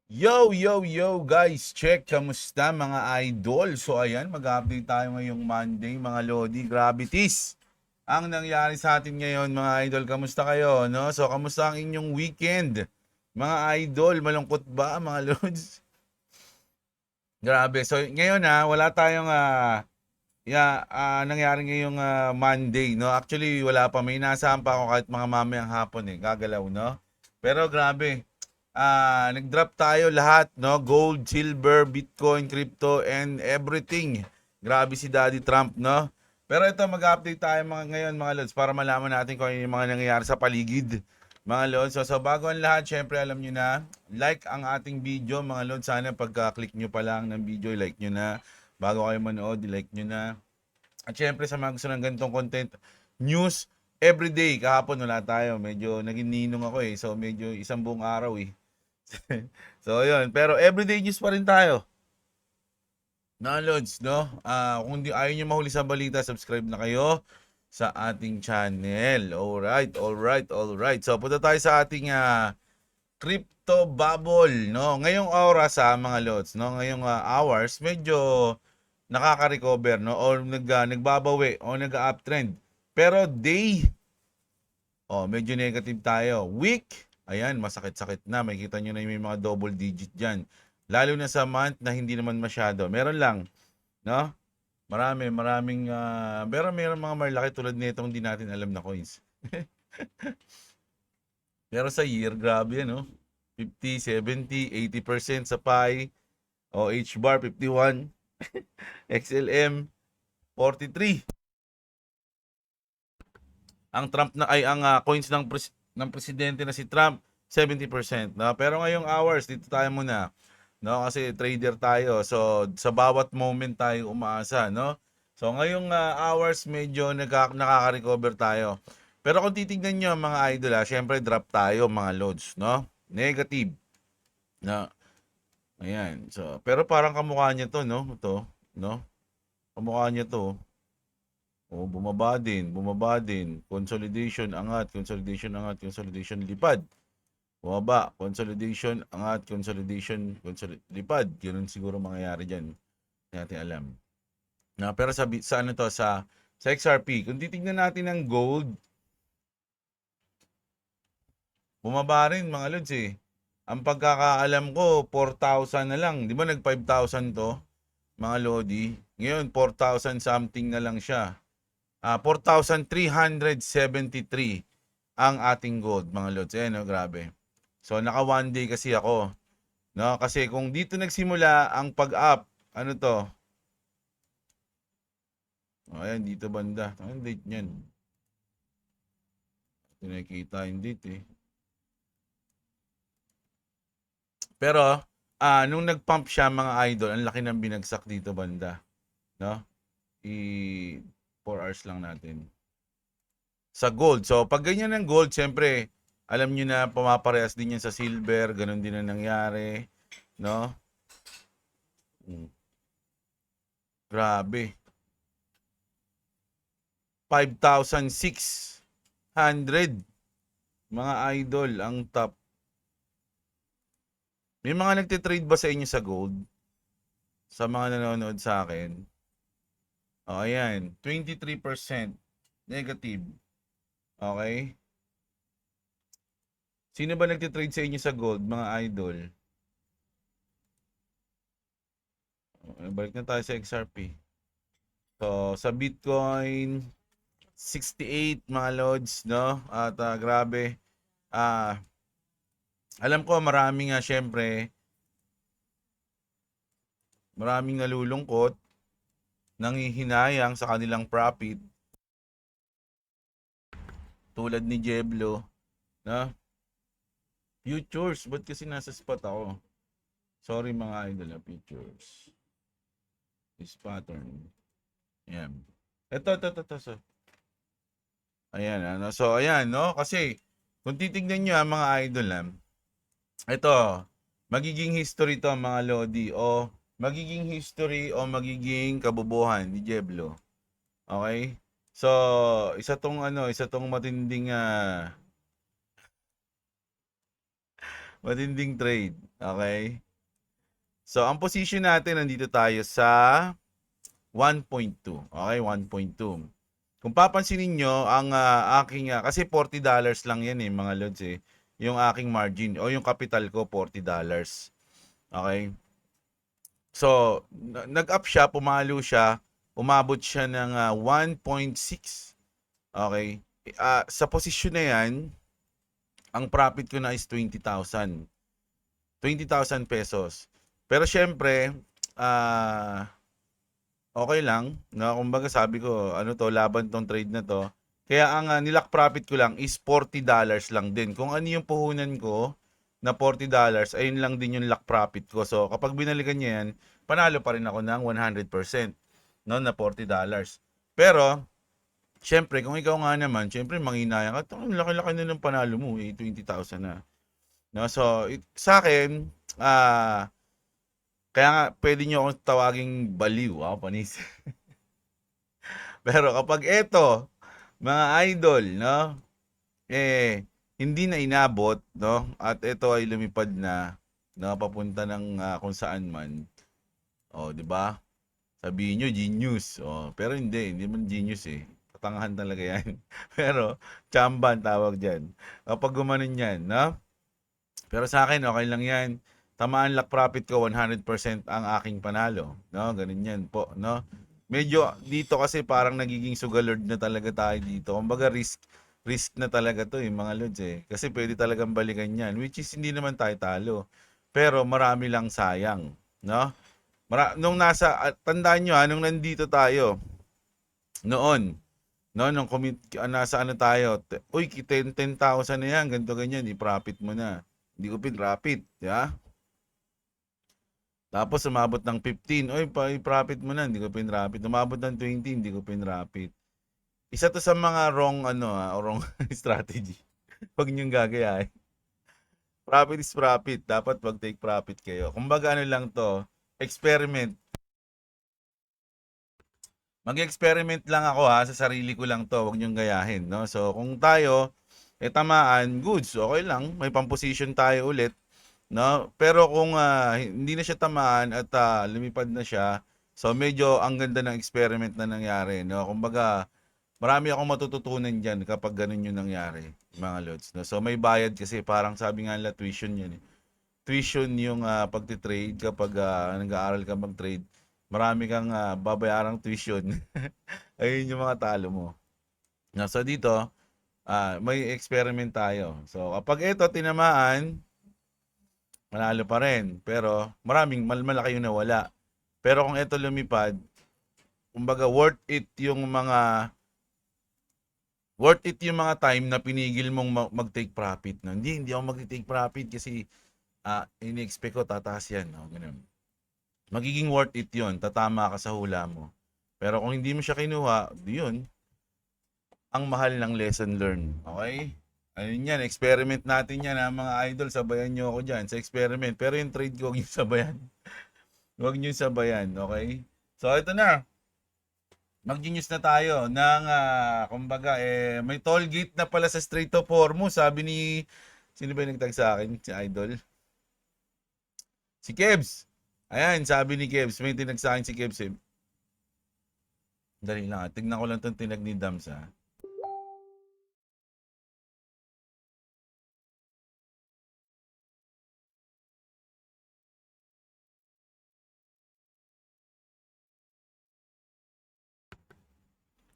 Yo, yo, yo guys, check, kamusta mga idol? So ayan, mag-update tayo ngayong Monday mga Lodi, gravities. Ang nangyari sa atin ngayon mga idol, kamusta kayo? No? So kamusta ang inyong weekend? Mga idol, malungkot ba mga Lods? Grabe. So ngayon wala tayong nangyari ngayong Monday, no? Actually, wala pa. May inasahan pa ako kahit mga mamayang hapon gagalaw, no? Pero grabe. Nag-drop tayo lahat, no? Gold, silver, Bitcoin, crypto, and everything. Grabe si Daddy Trump, no? Pero ito, mag-update tayo ngayon, mga Lods, para malaman natin kung ano yung mga nangyayari sa paligid, mga Lods. So bago ang lahat, syempre, alam nyo na, like ang ating video, mga Lods. Sana pagka-click nyo pa lang ng video, like nyo na. Bago kayo manood, like nyo na. At syempre, sa mga gusto ng ganitong content, news, everyday. Kahapon wala tayo. Medyo naging ninong ako So, medyo isang buong araw So, yun. Pero everyday news pa rin tayo. Lods, no? Kung di ayaw nyo mahuli sa balita, subscribe na kayo sa ating channel. Alright, alright, alright. So, punta tayo sa ating crypto bubble, no? Ngayong oras mga Lods, no? Ngayong hours, medyo nakaka-recover, no? O nagbabawi o nag-uptrend. Pero day, medyo negative tayo. Week, ayan, masakit-sakit na. Makikita nyo na yung may mga double digit dyan. Lalo na sa month na hindi naman masyado. Meron lang, no? Maraming, pero meron mga malaki tulad nitong hindi natin alam na coins. Pero sa year, grabe yan, no? 50, 70, 80% sa PI, o H-bar 51, XLM 43. Ang Trump na ay ang coins ng presidente na si Trump 70%, no? Pero ngayong hours dito tayo muna, no? Kasi trader tayo. So sa bawat moment tayo umaasa, no? So ngayong hours medyo nakaka-recover tayo. Pero kung titingnan niyo mga idol, syempre drop tayo mga loads, no? Negative. No. Ayan. So pero parang kamukha niya to, no? Ito, no? Kamukha niya to. Bumaba din, bumaba din. Consolidation, angat, consolidation, angat, consolidation, lipad. Bumaba, consolidation, angat, consolidation, lipad. Ganun siguro mangyayari dyan. Hindi natin alam. Pero sa ano to, sa XRP, kung titignan natin ng gold, bumaba rin mga lods Ang pagkakaalam ko, 4,000 na lang. Di ba nag 5,000 to, mga lodi? Ngayon, 4,000 something na lang siya. 4,373 ang ating gold, mga lods. No, grabe. So, naka 1 day kasi ako. No? Kasi kung dito nagsimula ang pag-up, ano to? Ayan, dito banda. Anong date niyan? Ito nakikita yung date Pero, nung nag-pump siya, mga idol, ang laki ng binagsak dito banda. No? 4 hours lang natin. Sa gold. So, pag ganyan ng gold, siyempre, alam nyo na pumaparehas din yan sa silver. Ganon din ang nangyari. No? Grabe. 5,600. Mga idol, ang top. May mga nagtitrade ba sa inyo sa gold? Sa mga nanonood sa akin? Ayan. 23% negative. Okay? Sino ba nagtitrade sa inyo sa gold, mga idol? Balik na tayo sa XRP. So, sa Bitcoin, 68 mga lods, no? At grabe. Alam ko maraming syempre, maraming nalulungkot, nanghihinayang sa kanilang profit. Tulad ni Jeblo, no? Futures, ba't kasi nasa spot ako? Sorry mga idol, futures. This pattern. Ayan. Ito. So, ayan, ano? So, ayan, no? Kasi, kung titignan nyo mga idol, ito, magiging history to mga Lodi, o magiging history o magiging kabubuhan ni Jeblo. Okay? So, isa tong matinding matinding trade. Okay? So, ang position natin, nandito tayo sa 1.2. Okay, 1.2. Kung papansinin nyo, ang aking, kasi $40 lang yan eh, mga lods eh. Yung aking margin, o yung capital ko, $40. Okay? So, nag-up siya, pumalo siya, umabot siya ng 1.6. Okay? Sa posisyon na yan, ang profit ko na is 20,000. 20,000 pesos. Pero syempre, okay lang. No? Kumbaga sabi ko, ano to, laban tong trade na to. Kaya ang nilak profit ko lang is $40 lang din. Kung ano yung puhunan ko na $40, ayun lang din yung lock profit ko. So kapag binalikan niya yan, panalo pa rin ako ng 100%, no, na $40. Pero syempre, kung ikaw nga naman, syempre manghinayang ka, ang laki-laki na ng panalo mo, 20,000 na. No, so sa akin, kaya nga pwede niyo akong tawaging baliw, panis. Pero kapag eto, mga idol, no? Hindi na inabot, no? At ito ay lumipad na, no, papunta ng kung saan man. Oh, 'di ba? Sabihin niyo genius. Oh, pero hindi man genius eh. Katangahan talaga 'yan. Pero chamba ang tawag diyan. Kapag gumanon 'yan, no? Pero sa akin okay lang 'yan. Tamaan luck profit ko 100% ang aking panalo, no? Ganun 'yan po, no? Medyo dito kasi parang nagiging sugalord na talaga tayo dito. Kumbaga risk na talaga 'to, eh, mga lods eh. Kasi pwede talagang balikan 'yan, which is hindi naman tayo talo. Pero marami lang sayang, no? Nung tandaan nyo nung nandito tayo noon, no, nung nasa ano tayo, uy, 10,000 na yan, ganito ganyan, i-profit mo na. Hindi ko pin-profit, di ba? Tapos umabot ng 15, uy, i-profit mo na, hindi ko pin-profit. Umabot ng 20, hindi ko pin-profit. Isa to sa mga wrong, wrong strategy. Huwag niyong gagayahin. Profit is profit. Dapat wag take profit kayo. Kumbaga ano lang to, experiment. Mag-experiment lang ako sa sarili ko lang to, wag niyong gayahin, no? So kung tayo tamaan, goods, okay lang, may pang-position tayo ulit, no? Pero kung hindi na siya tamaan at lumipad na siya, so medyo ang ganda ng experiment na nangyari, no? Kumbaga, marami akong matututunan diyan kapag ganun yung nangyari, mga lods, no? So may bayad kasi parang sabi nga nila tuition yun eh. Tuition yung pagti-trade kapag nag-aaral ka mag-trade. Marami kang babayarang tuition. Ayun yung mga talo mo. So dito, may experiment tayo. So kapag ito tinamaan, manalo pa rin. Pero malaki yung nawala. Pero kung ito lumipad, kumbaga worth it yung mga time na pinigil mong mag-take profit. No? Hindi ako mag-take profit kasi ini-expect ko tataas yan. No? Ganun. Magiging worth it yun. Tatama ka sa hula mo. Pero kung hindi mo siya kinuha, yun, ang mahal ng lesson learned. Okay? Ayun yan, experiment natin yan mga idol. Sabayan nyo ako dyan sa experiment. Pero yung trade ko, huwag nyo sabayan. Huwag nyo sabayan, okay? So, ito na. Mag-genius na tayo ng, kumbaga, may toll gate na pala sa Strait of Hormuz. Sabi ni, sino ba yung nagtag sa akin? Si idol? Si Kebs. Ayan, sabi ni Kebs. May tinag sa akin si Kebs eh. Dali lang. Tignan ko lang itong tinag ni Dams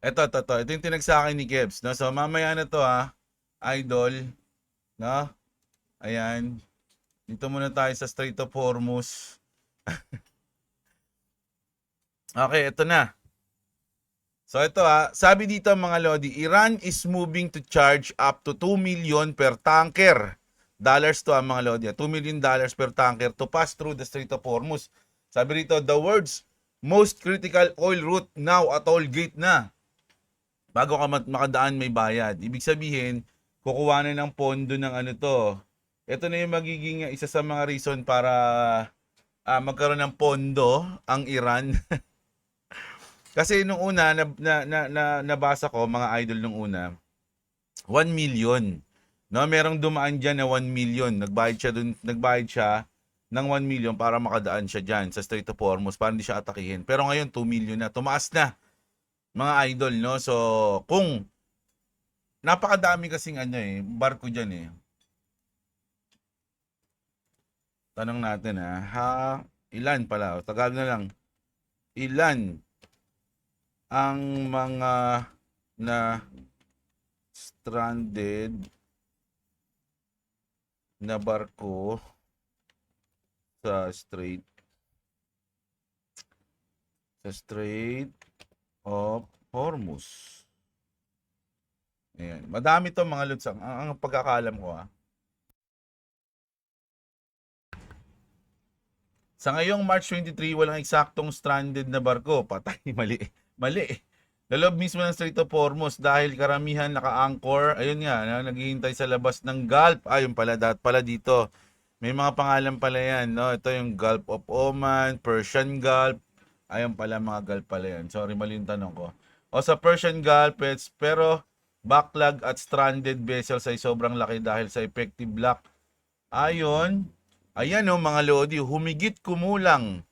Ito. Ito yung tinag sa akin ni Kebs. No? So, mamaya na to idol. No? Ayan. Dito muna tayo sa Strait of Hormuz. Okay, ito na. So ito sabi dito mga Lodi, Iran is moving to charge up to 2 million per tanker. Dollars to mga Lodi, $2 million per tanker to pass through the Strait of Hormuz. Sabi dito, the world's most critical oil route now at toll gate na. Bago ka makadaan may bayad. Ibig sabihin, kukuha na ng pondo ng ano to. Ito na yung magiging isa sa mga reason para magkaroon ng pondo ang Iran. Kasi nung una nabasa ko mga idol nung una 1 million. No, merong dumaan diyan na 1 million. Nagbayad siya ng 1 million para makadaan siya dyan sa Strait of Hormuz para hindi siya atakihin. Pero ngayon 2 million na. Tumaas na mga idol, no? So kung napakadami kasing barko dyan eh. Tanong natin ilan pala? Tagal na lang. Ilan ang mga na stranded na barko sa Strait of Hormuz? Ayan. Madami to mga lods. Ang pagkakaalam ko Sa ngayong March 23, walang eksaktong stranded na barko. Patay, mali. Mali. Lalob mismo ng Strait of Hormuz dahil karamihan naka-anchor. Ayun nga, naghihintay sa labas ng Gulf. Ayun pala, pala dito. May mga pangalan pala yan, no? Ito yung Gulf of Oman, Persian Gulf. Ayun pala, mga Gulf pala yan. Sorry, mali yung tanong ko. O sa Persian Gulf, pero backlog at stranded vessels ay sobrang laki dahil sa effective lock. Ayon, ayan mga lodi, humigit kumulang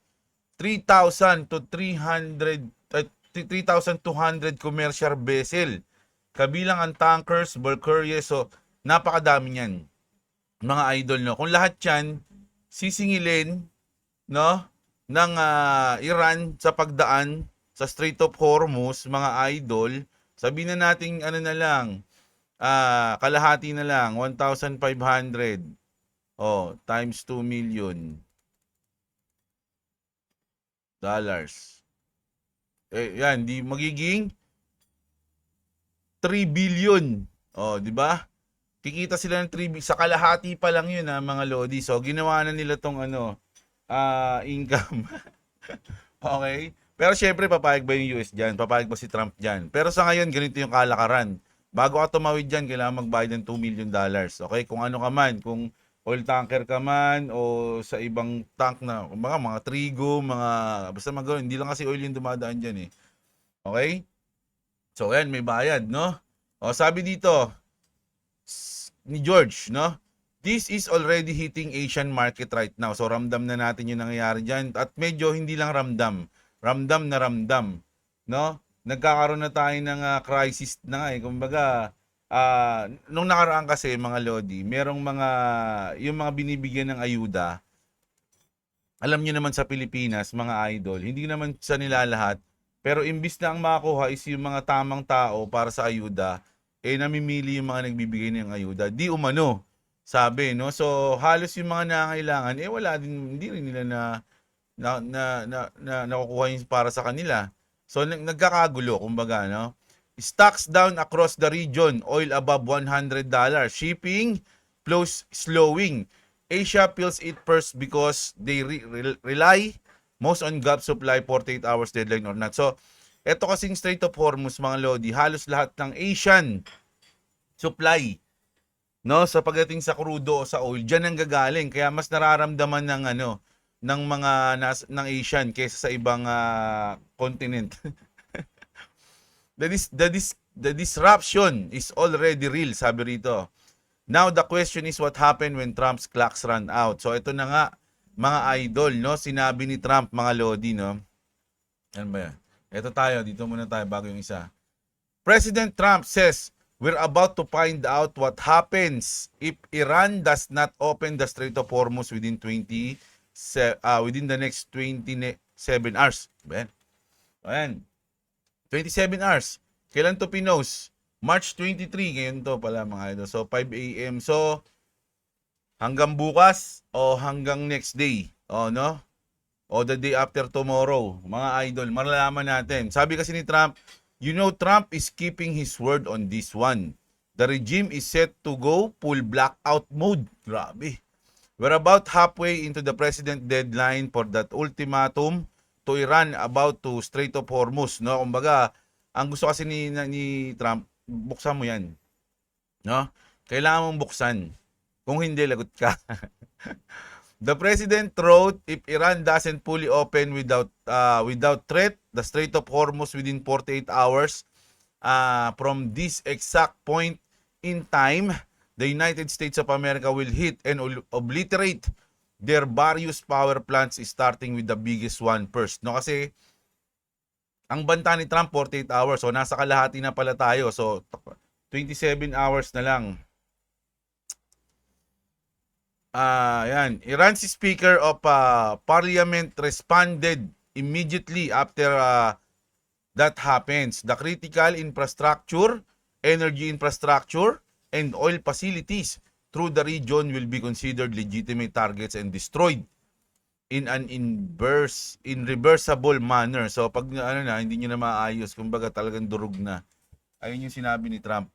3,000 to 300 3,200 commercial vessel. Kabilang ang tankers, bulk carriers, so napakadami niyan. Mga idol, no. Kung lahat 'yan sisingilin, no, ng Iran sa pagdaan sa Strait of Hormuz, mga idol, sabihin na natin na lang, kalahati na lang, 1,500. Times 2 million dollars. Yan, di magiging 3 billion. Di ba? Kikita sila ng 3 billion. Sa kalahati pa lang yun, mga lodi. So, ginawa na nila tong income. Okay? Pero syempre, papayag ba yung US dyan? Papayag ba si Trump dyan? Pero sa ngayon, ganito yung kalakaran. Bago ka tumawid dyan, kailangan magbayad ng $2 million. Okay? Kung ano ka man, kung oil tanker ka man o sa ibang tank na mga trigo, basta hindi lang kasi oil yung dumadaan dyan eh. Okay? So yan, may bayad, no? Sabi dito ni George, no? This is already hitting Asian market right now. So ramdam na natin yung nangyayari dyan. At medyo hindi lang ramdam. Ramdam na ramdam, no? Nagkakaroon na tayo ng crisis na nga eh. Kumbaga, nung nakaraan kasi mga lodi, merong yung mga binibigyan ng ayuda. Alam niyo naman sa Pilipinas, mga idol, hindi naman sa nilalahat, pero imbis na ang makakuha is yung mga tamang tao para sa ayuda, namimili yung mga nagbibigay ng ayuda. Di umano, sabi, no? So, halos yung mga nangangailangan, wala din, hindi rin nila nakukuha yung para sa kanila. So, nagkakagulo, kumbaga, no? Stocks down across the region. Oil above $100. Shipping flows slowing. Asia feels it first because they rely most on Gulf supply 48 hours deadline or not. So, eto kasing Strait of Hormuz, mga lodi, halos lahat ng Asian supply, no, sa pagdating sa crudo o sa oil, diyan ang gagaling. Kaya mas nararamdaman ng mga ng Asian kaysa sa ibang continent. The disruption is already real, sabi rito. Now the question is what happened when Trump's clocks run out. So ito na nga, mga idol, no? Sinabi ni Trump, mga lodi, no? Ano ba yan? Ito tayo, dito muna tayo bago yung isa. President Trump says, we're about to find out what happens if Iran does not open the Strait of Hormuz within the next 27 hours. Ayan. 27 hours. Kailan to pinost? March 23. Ngayon to pala, mga idol. So, 5 a.m. So, hanggang bukas o hanggang next day. No? O the day after tomorrow. Mga idol, malalaman natin. Sabi kasi ni Trump, Trump is keeping his word on this one. The regime is set to go full blackout mode. Grabe. We're about halfway into the president deadline for that ultimatum to Iran about to Strait of Hormuz, no? Kumbaga, ang gusto kasi ni Trump, buksan mo 'yan. No? Kailangan mong buksan. Kung hindi, lagot ka. The president wrote, if Iran doesn't fully open without threat, the Strait of Hormuz within 48 hours from this exact point in time, the United States of America will hit and obliterate their various power plants starting with the biggest one first. No, kasi ang banta ni Trump 48 hours. So nasa kalahati na pala tayo. So 27 hours na lang. Yan. Iran's Speaker of Parliament responded immediately after that happens. The critical infrastructure, energy infrastructure, and oil facilities through the region will be considered legitimate targets and destroyed in an irreversible manner. So pag ano na, hindi nyo na maayos, kumbaga talagang durog na. Ayun yung sinabi ni Trump.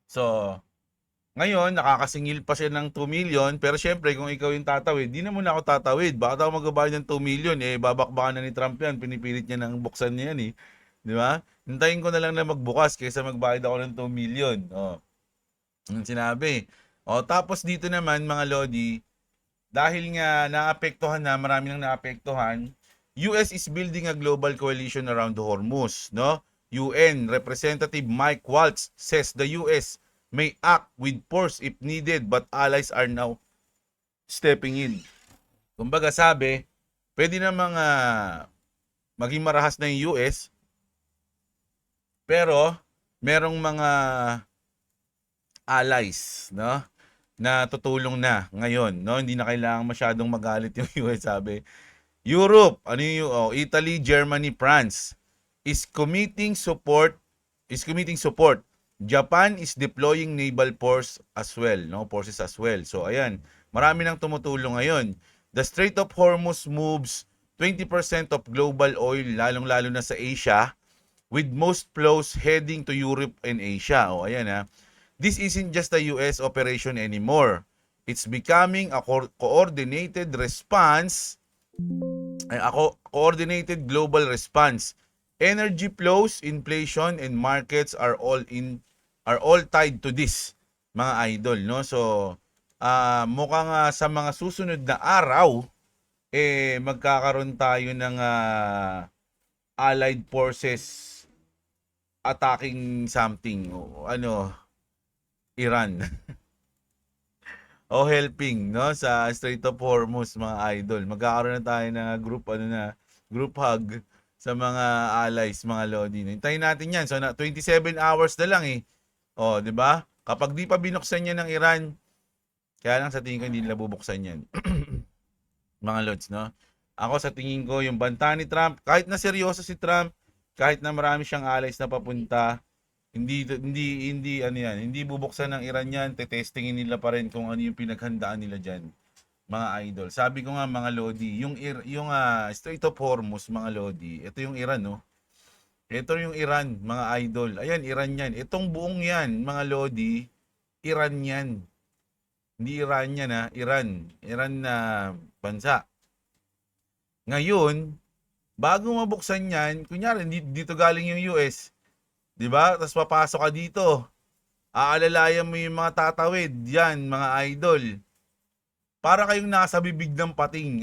So, ngayon, nakakasingil pa siya ng 2 million, pero syempre, kung ikaw yung tatawid, di na muna ako tatawid. Bakit ako magbabayad ng 2 million? Eh, babakbakan na ni Trump yan. Pinipilit niya nang buksan niya yan eh. Di ba? Hintayin ko na lang na magbukas kaysa magbayad ako ng 2 million. O, yung sinabi. O, tapos dito naman, mga Lodi, dahil nga naapektuhan na, marami nang naapektuhan, US is building a global coalition around the Hormuz. No? UN Representative Mike Waltz says the US may act with force if needed but allies are now stepping in. Kumbaga sabi, pwede namang maging marahas na yung US, pero merong mga allies, no, na tutulong na ngayon, no? Hindi na kailangan masyadong magalit yung US, sabi. Europe, ano yung Italy, Germany, France is committing support. Japan is deploying naval forces as well. So ayan, marami nang tumutulong ngayon. The Strait of Hormuz moves 20% of global oil, lalong-lalo na sa Asia, with most flows heading to Europe and Asia. O ayan ha. This isn't just a US operation anymore. It's becoming a coordinated global response. Energy flows, inflation, and markets are all tied to this, mga idol, no? So mukhang sa mga susunod na araw magkakaroon tayo ng allied forces attacking something, Iran. O helping, no, sa Strait of Hormuz, mga idol. Magkakaroon na tayo ng group hug sa mga allies, mga Lodi. Hintayin natin 'yan. So 27 hours na lang eh. 'di ba? Kapag di pa binuksan niya ng Iran, kaya lang sa tingin ko hindi nila bubuksan 'yan. Mga Lods, no? Ako sa tingin ko yung banta ni Trump, kahit na seryoso si Trump, kahit na marami siyang allies na papunta, hindi bubuksan ng Iran 'yan. Tetestingin nila pa rin kung ano yung pinaghandaan nila diyan, mga idol. Sabi ko nga, mga Lodi, yung Strait of Hormuz, mga Lodi, ito yung Iran, no? Ito yung Iran, mga idol. Ayan, Iran yan. Itong buong yan, mga Lodi, Iran yan. Hindi Iran yan, ha? Iran. Iran na bansa. Ngayon, bago mabuksan yan, kunyari, dito galing yung US. Diba? Tapos papasok ka dito. Aalalayan mo yung mga tatawid. Yan, mga idol. Para kayong nasa bibig ng pating.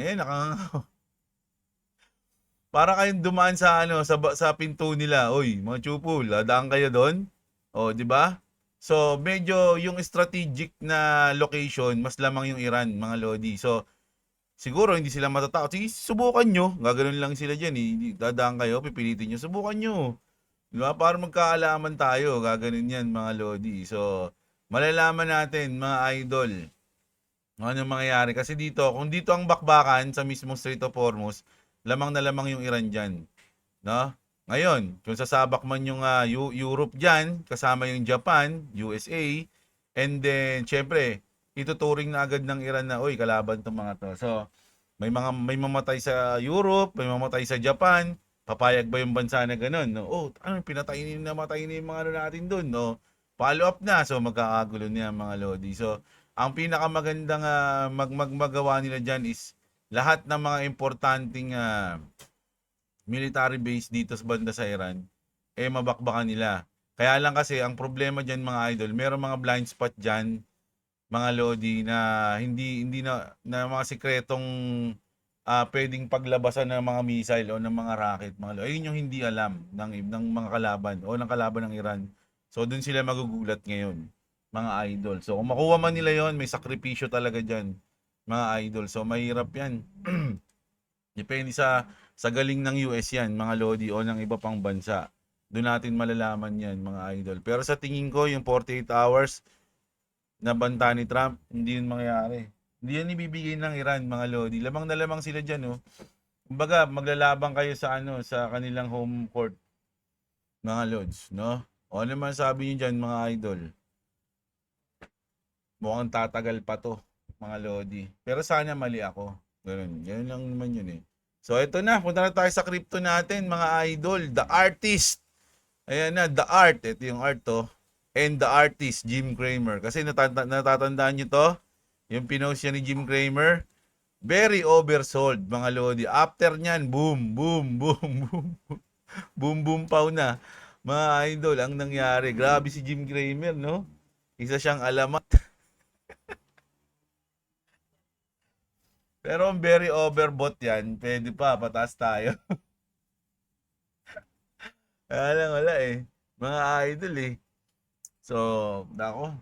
Para kayong dumaan sa sa pinto nila. Oy, mga chupul, dadaan kayo doon. 'di ba? So, medyo yung strategic na location, mas lamang yung Iran, mga Lodi. So, siguro hindi sila matatakot. Sige, subukan nyo. Gaganon lang sila dyan. Dadaan kayo, pipilitin nyo. Subukan nyo. Diba? Para magkaalaman tayo. Gaganon yan, mga Lodi. So, malalaman natin, mga idol, ano mangyayari. Kasi dito, kung dito ang bakbakan sa mismong Strait of Hormuz, lamang na lamang yung Iran dyan. No? Ngayon, kung sasabak man yung Europe dyan, kasama yung Japan, USA, and then, syempre, ituturing na agad ng Iran na, oy, kalaban tong mga to. So, may mamatay sa Europe, may mamatay sa Japan, papayag ba yung bansa na ganun? No? Namatay na yung mga natin doon. No? Follow up na, so magkakagulo niya, mga Lodi. So, ang pinakamagandang magawa nila dyan is lahat ng mga importanteng military base dito sa banda sa Iran, mabakbakan nila. Kaya lang kasi, ang problema dyan, mga idol, merong mga blind spot dyan, mga Lodi, na hindi na mga sikretong pwedeng paglabasan ng mga missile o ng mga rocket, mga Lodi. Ayun yung hindi alam ng mga kalaban o ng kalaban ng Iran. So, dun sila magugulat ngayon, mga idol. So kung makuha man nila yon, may sakripisyo talaga diyan, mga idol. So mahirap 'yan. Depende sa galing ng US 'yan, mga lodi, o ng iba pang bansa. Doon natin malalaman 'yan, mga idol. Pero sa tingin ko, yung 48 hours na banta ni Trump, hindi yun mangyayari. Hindi yan ibibigay ng Iran, mga lodi. Lamang na lamang sila diyan, oh. Kumbaga, maglalaban kayo sa sa kanilang home court, mga lods, no? O ano man sabi niyo diyan, mga idol? Mukhang tatagal pa to, mga lodi. Pero sana mali ako. Ganun. Ganun lang naman yun, eh. So ito na, punta na tayo sa crypto natin, mga idol. The artist. Ayan na, the art. Ito yung art to. And the artist, Jim Cramer. Kasi natatandaan nyo to? Yung pinost niya ni Jim Cramer. Very oversold, mga lodi. After nyan, boom, boom, boom, boom. Boom, boom pow na. Mga idol, ang nangyari. Grabe si Jim Cramer, no? Isa siyang alamat. Pero ang very overbought yan, pwede pa, pataas tayo. Kaya lang, wala eh. Mga idol eh. So, nako,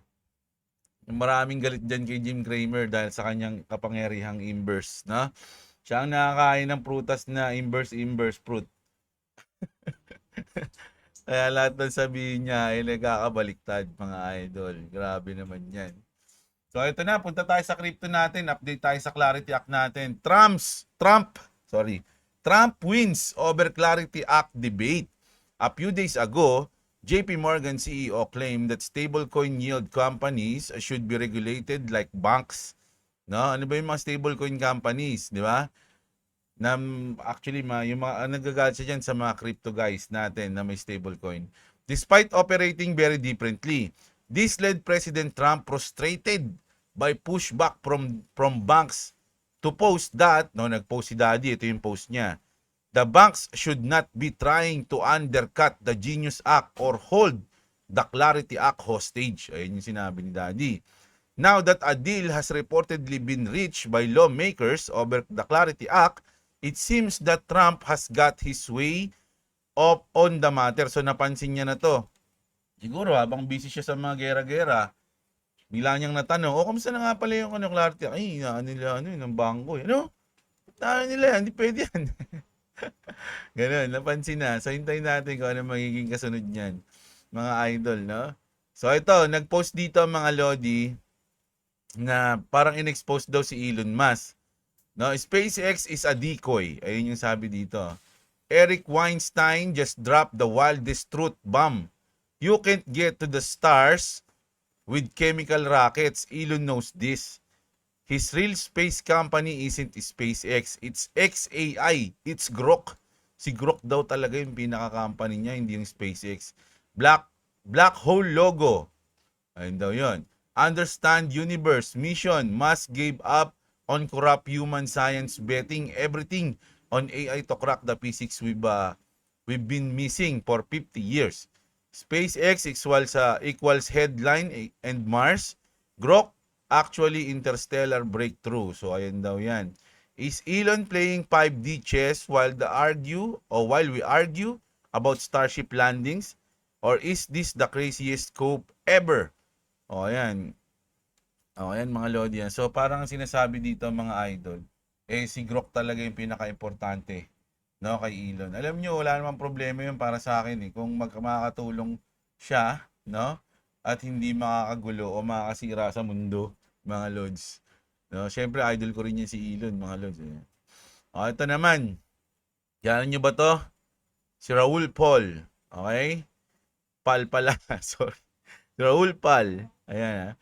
maraming galit dyan kay Jim Cramer dahil sa kanyang kapangyarihang inverse, na siya ang nakakain ng prutas na inverse fruit. Kaya lahat ng sabihin niya ay nagkakabaliktad, mga idol. Grabe naman yan. So ito na, punta tayo sa crypto natin, update tayo sa Clarity Act natin. Trump wins over Clarity Act debate. A few days ago, JP Morgan CEO claimed that stablecoin yield companies should be regulated like banks. No, ano ba yung mga stablecoin companies, di ba? Na actually yung mga nagagalit siya dyan sa mga crypto guys natin na may stablecoin. Despite operating very differently, this led President Trump frustrated by pushback from banks to post that, no, nag-post si Daddy, ito yung post niya. The banks should not be trying to undercut the Genius Act or hold the Clarity Act hostage. Ayun yung sinabi ni Daddy. Now that a deal has reportedly been reached by lawmakers over the Clarity Act, it seems that Trump has got his way up on the matter. So napansin niya na to. Siguro habang busy siya sa mga gera-gera, bigla niyang natanong, kamusta na nga pala yung Clarity? Ay, nila, ng bangko. Ano? Tayo nila, hindi pwede yan. Ganun, napansin na. So, hintayin natin kung ano magiging kasunod niyan, mga idol, no? So, ito, nag-post dito mga lodi na parang in-expose daw si Elon Musk. No, SpaceX is a decoy. Ayun yung sabi dito. Eric Weinstein just dropped the wildest truth bomb. You can't get to the stars with chemical rockets. Elon knows this. His real space company isn't SpaceX. It's XAI. It's Grok. Si Grok daw talaga yung pinaka-company niya, hindi yung SpaceX. Black hole logo. Ayun daw yun. Understand universe mission. Musk gave up on corrupt human science, betting everything on AI to crack the physics we've been missing for 50 years. SpaceX equals headline and Mars. Grok actually interstellar breakthrough. So ayan daw yan. Is Elon playing 5D chess while we argue about Starship landings? Or is this the craziest scope ever? O ayan. O ayan, mga lodi yan. So parang sinasabi dito, mga idol, si Grok talaga yung pinaka-importante, no, kay Elon. Alam nyo, wala namang problema yun para sa akin eh. Kung makakatulong siya, no, at hindi makakagulo o makakasira sa mundo, mga lods. No, syempre idol ko rin yan si Elon, mga lods. O, ito naman. Yan nyo ba to? Si Raul Paul. Okay? Pal pala. Sorry. Raul Pal. Ayan,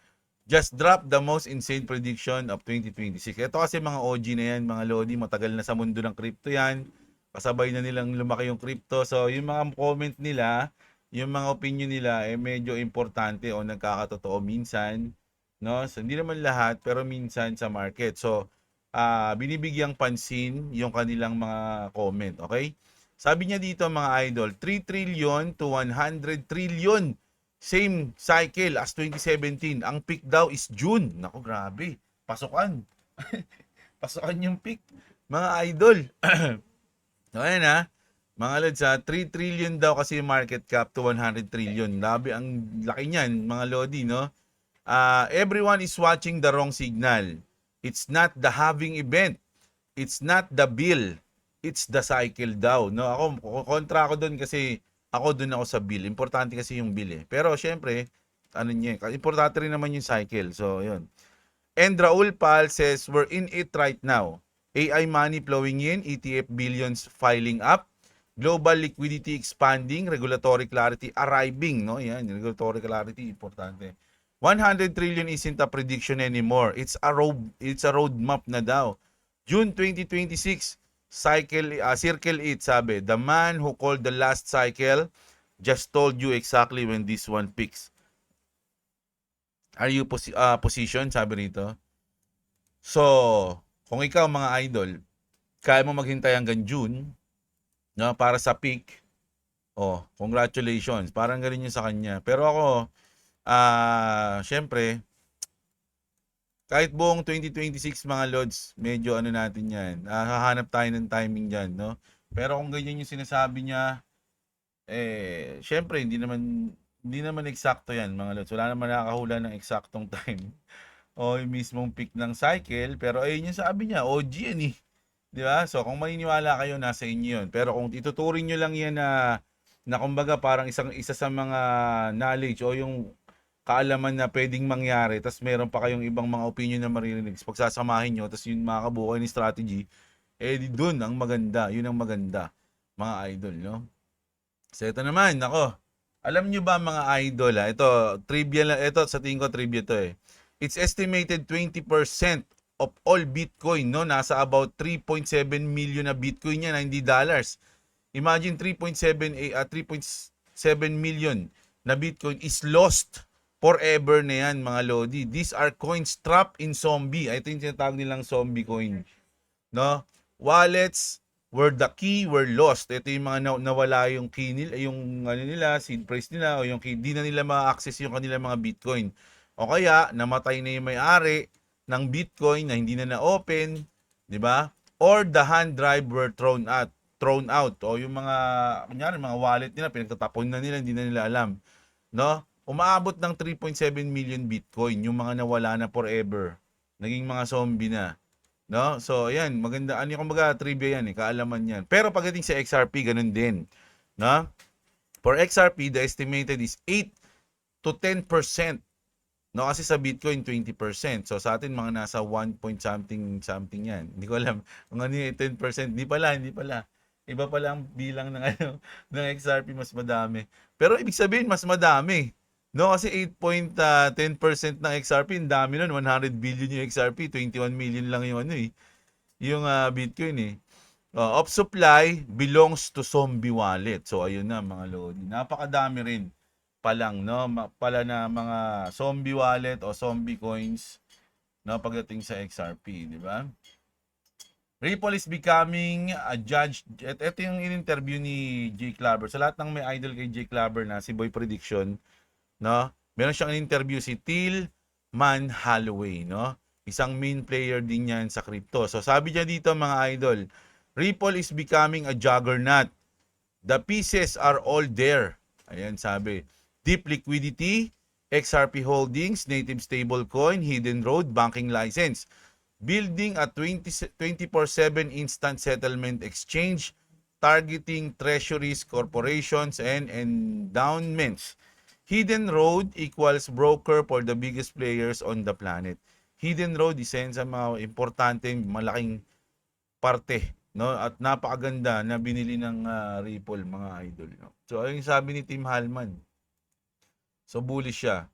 just dropped the most insane prediction of 2026. Ito kasi mga OG na yan, mga lodi. Matagal na sa mundo ng crypto yan. Kasabay na nilang lumaki yung crypto. So, yung mga comment nila, yung mga opinion nila, medyo importante o nagkakatotoo minsan. No? So, hindi naman lahat, pero minsan sa market. So, binibigyang pansin yung kanilang mga comment. Okay? Sabi niya dito, mga idol, 3 trillion to 100 trillion. Same cycle as 2017. Ang peak daw is June. Nako, grabe. Pasukan. Pasukan yung peak, mga idol. So, ayan ha. Mga lods ha, 3 trillion daw kasi yung market cap to 100 trillion. Labi ang laki niyan, mga lodi, no? Everyone is watching the wrong signal. It's not the halving event. It's not the bill. It's the cycle daw. No, ako kontra ako doon kasi ako doon ako sa bill. Importante kasi yung bill eh. Pero syempre, ano niya, importante rin naman yung cycle. So, yun. And Raul Pal says, we're in it right now. AI money flowing in, ETF billions filing up, global liquidity expanding, regulatory clarity arriving. No? Yan, regulatory clarity, importante. 100 trillion isn't a prediction anymore. It's a roadmap na daw. June 2026, circle it, sabi. The man who called the last cycle just told you exactly when this one peaks. Are you position, sabi rito? So, kung ikaw mga idol, kaya mo maghintay hanggang June, no, para sa peak, oh, congratulations. Parang ganun yung sa kanya. Pero ako, syempre, kahit buong 2026 mga lods, medyo ano natin yan, hahanap tayo ng timing dyan, no? Pero kung ganyan yung sinasabi niya, syempre, hindi naman eksakto yan mga lods. Wala naman nakakahula ng eksaktong time. O yung mismong peak ng cycle, pero ayun yung sabi niya, OG yan eh. Di ba? So kung maniniwala kayo, nasa inyo yun. Pero kung ituturing nyo lang yan na kumbaga parang isa sa mga knowledge o yung kaalaman na pwedeng mangyari, tapos meron pa kayong ibang mga opinion na maririnig, pagsasamahin nyo, tapos yun makakabuo kayo ng strategy, dun ang maganda, yun ang maganda, mga idol, no? So ito naman, nako, alam nyo ba mga idol, ito, trivia lang, ito sa tingin ko trivia to eh. It's estimated 20% of all Bitcoin, no? Nasa about 3.7 million na Bitcoin yan, hindi dollars. Imagine 3.7 million na Bitcoin is lost forever na yan, mga Lodi. These are coins trapped in zombie. I think tinatawag nilang zombie coin. No? Wallets where the key were lost. Ito yung mga nawala yung key nila, yung ano nila, seed phrase nila, o yung key, di na nila ma-access yung kanilang mga Bitcoin. O kaya, namatay na yung may-ari ng Bitcoin na hindi na na-open, di ba? Or the hand drive were thrown out. O yung mga, kunyari, mga wallet nila, pinagtatapon na nila, hindi na nila alam. No? Umaabot ng 3.7 million Bitcoin, yung mga nawala na forever. Naging mga zombie na. No? So, ayan, maganda. Ano yung kumbaga, trivia yan, kaalaman yan. Pero pagdating sa XRP, ganun din. No? For XRP, the estimated is 8 to 10%. No, kasi sa Bitcoin 20%. So sa atin mga nasa 1 point something yan. Hindi ko alam kung ano yung 10%. Hindi pala. Iba pala ang bilang ng ng XRP, mas madami. Pero ibig sabihin mas madami. No, kasi 8.10% ng XRP, ang dami nun, 100 billion yung XRP, 21 million lang yung yung Bitcoin eh. Of supply belongs to zombie wallet. So ayun na mga lodi. Napakadami rin palang, no, pala na mga zombie wallet o zombie coins, no, pagdating sa XRP, di ba? Ripple is becoming a judge. Ito yung in-interview ni Jay Clabber. Sa lahat ng may idol kay Jay Clabber na si Boy Prediction, no, meron siyang in-interview si Tillman Holloway, no? Isang main player din yan sa crypto. So sabi niya dito mga idol, Ripple is becoming a juggernaut. The pieces are all there. Ayan sabi. Deep liquidity, XRP holdings, native stablecoin, hidden road, banking license. Building a 24/7 instant settlement exchange targeting treasuries, corporations, and endowments. Hidden road equals broker for the biggest players on the planet. Hidden road isa sa mga importanteng malaking parte, no, at napakaganda na binili ng Ripple mga idol, no? So ayun sabi ni Tim Hallman. So bullish siya.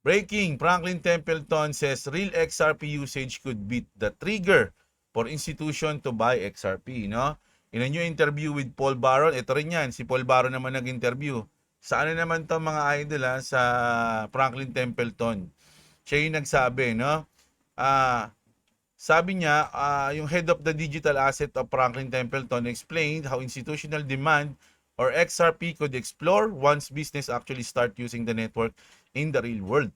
Breaking, Franklin Templeton says real XRP usage could beat the trigger for institution to buy XRP, no? In a new interview with Paul Barron, ito rin yan, si Paul Barron naman nag-interview. Sa ano naman to mga idol sa Franklin Templeton. Siya yung nagsabi, no? Sabi niya, yung head of the digital asset of Franklin Templeton explained how institutional demand or XRP could explore once business actually start using the network in the real world.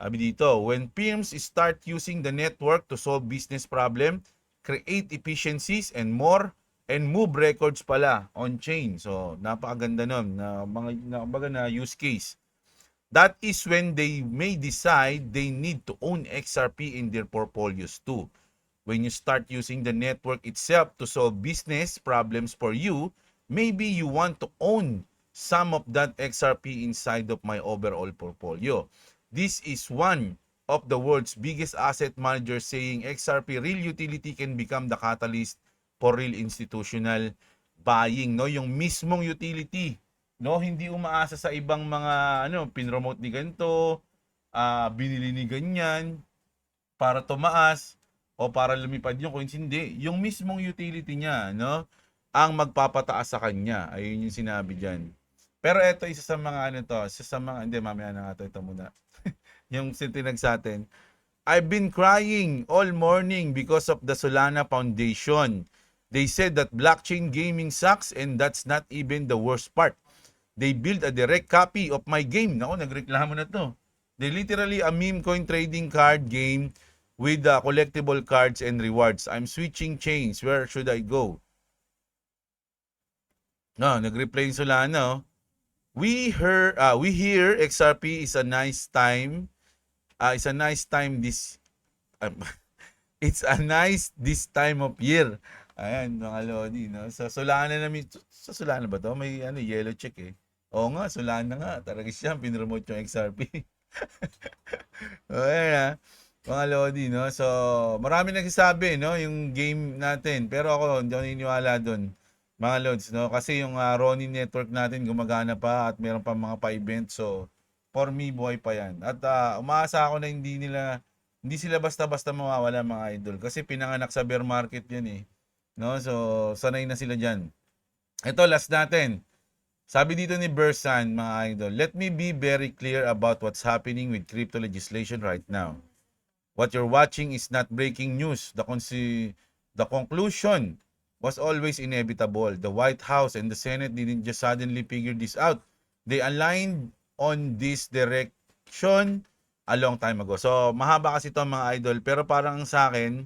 Sabi dito, when firms start using the network to solve business problem, create efficiencies and more, and move records pala on chain. So, napakaganda nun na mga na use case. That is when they may decide they need to own XRP in their portfolios too. When you start using the network itself to solve business problems for you, maybe you want to own some of that XRP inside of my overall portfolio. This is one of the world's biggest asset managers saying XRP real utility can become the catalyst for real institutional buying, no? Yung mismong utility, no? Hindi umaasa sa ibang mga pinromote ni ganito, binili ni ganyan para tumaas o para lumipad yung coins, hindi. Yung mismong utility niya, no? Ang magpapataas sa kanya. Ayun yung sinabi diyan. Pero ito isa sa mga isa sa mga hindi mamaya na nga ito muna. Yung sintinag sa atin. I've been crying all morning because of the Solana Foundation. They said that blockchain gaming sucks and that's not even the worst part. They built a direct copy of my game. Nako, nagreklamo na to. They literally a meme coin trading card game with collectible cards and rewards. I'm switching chains. Where should I go? No, nag-reply yung Solana. Oh. We hear XRP is a nice time. It's a nice time this it's a nice this time of year. Ayan, mga Lodi, no? Sa Solana namin, sa Solana ba to? May yellow check eh. Oo nga, Solana nga. Talaga siya, pinromote yung XRP. Ayan mga Lodi, no? So, marami nagsasabi, no? Yung game natin. Pero ako, hindi ako naniniwala doon. Mga Lods, no? Kasi yung Ronin network natin gumagana pa at meron pa mga pa-event. So, for me, buhay pa yan. At umaasa ako na hindi sila basta-basta mawawala mga idol. Kasi pinanganak sa bear market yan eh. No? So, sanay na sila dyan. Ito, last natin. Sabi dito ni Bersan, mga idol, let me be very clear about what's happening with crypto legislation right now. What you're watching is not breaking news. The conclusion was always inevitable. The White House and the Senate didn't just suddenly figure this out. They aligned on this direction a long time ago. So, mahaba kasi ito mga idol. Pero parang sa akin,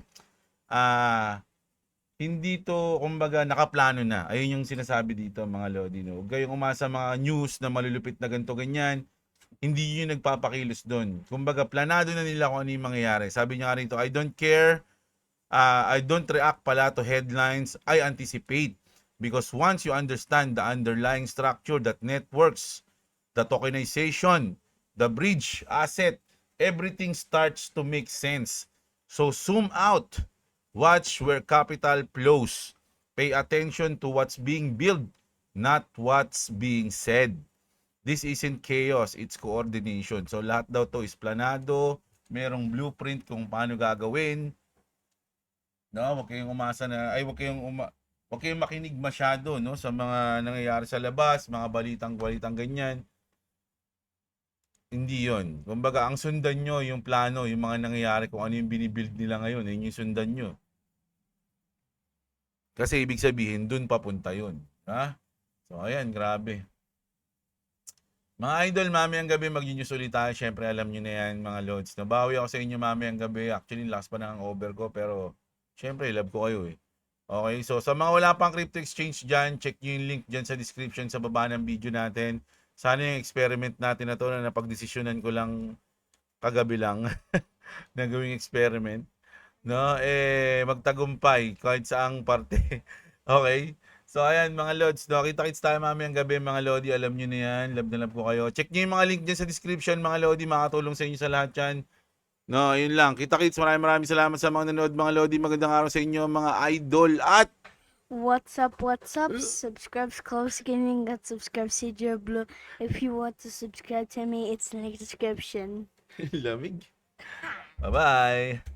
hindi to, kumbaga, nakaplano na. Ayun yung sinasabi dito mga Lodi. No? Huwag kayong umasa mga news na malulupit na ganito ganyan. Hindi yun nagpapakilos doon. Kumbaga, planado na nila kung ano yung mangyayari. Sabi niya rito, I don't care. I don't react pala to headlines. I anticipate. Because once you understand the underlying structure that networks, the tokenization, the bridge, asset, everything starts to make sense. So zoom out. Watch where capital flows. Pay attention to what's being built, not what's being said. This isn't chaos, it's coordination. So lahat daw to is planado, merong blueprint kung paano gagawin. No, wag kayong umasa na wag kayong makinig masyado no sa mga nangyayari sa labas, mga balitang ganyan. Hindi 'yon. Kumbaga ang sundan nyo yung plano, yung mga nangyayari kung ano yung binibuild nila ngayon, yun yung sundan nyo. Kasi ibig sabihin dun papunta 'yun, ha? So ayan, grabe. Mga idol, mamayang gabi mag-news ulit tayo. Syempre alam niyo na yan mga lods. Nabawi ako sa inyo mamayang gabi. Actually last pa na ang over ko pero syempre love ko kayo eh. Okay, so sa mga wala pang crypto exchange dyan, check nyo yung link dyan sa description sa baba ng video natin. Sana yung experiment natin na to na napagdesisyonan ko lang kagabi lang na gawing experiment. No, magtagumpay kahit saang parte. Okay? So ayan mga lods, no? Kita-kits tayo mamayang gabi mga lodi, alam nyo na yan, love na love ko kayo. Check nyo yung mga link dyan sa description mga lodi, makatulong sa inyo sa lahat yan. No, yun lang. Kita-kits, maraming salamat sa mga nanood mga lodi, magandang araw sa inyo mga idol at What's up? Subscribe to Close Gaming and subscribe to Your Blue. If you want to subscribe to me, it's in the description. lamig. Bye-bye.